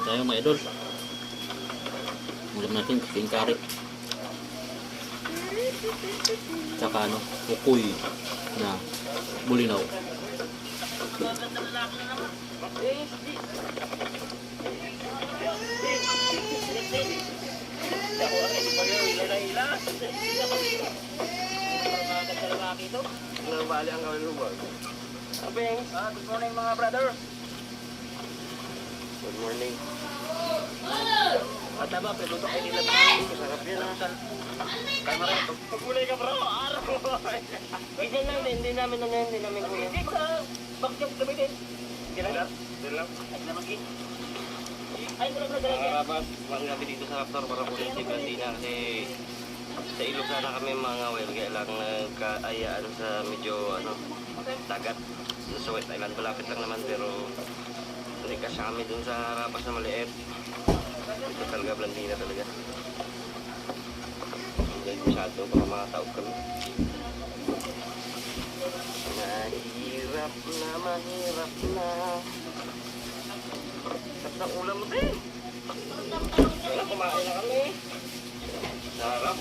tayo mga idol. Ulam natin kasing kari. Tsaka ano, ukoy na bulinaw. Nabali ang gawin luwag. Abeng, good morning mga brother. Good morning. At tama, piluto kayo nila. Masarap yan ha. Kaya maraming pagkulay ka bro. Araw. Hindi lang, hindi namin kuya. Bakit gamitin? Hindi lang. Ay, naman ay, wala na talaga. Mga rabas, mga gabi dito sa Raptor para kunin si Blandina kasi sa ilog sana kami mga well, kaya lang nagkaayaan sa medyo dagat sa West Island. Malapit lang naman pero hindi kasi kami dun sa Rapas na maliit. Ito talaga Blandina talaga. Hindi masyado baka makataog kami. Mahirap na. Sarap na ulam mo din. Wala, kumain na kami. Sarap.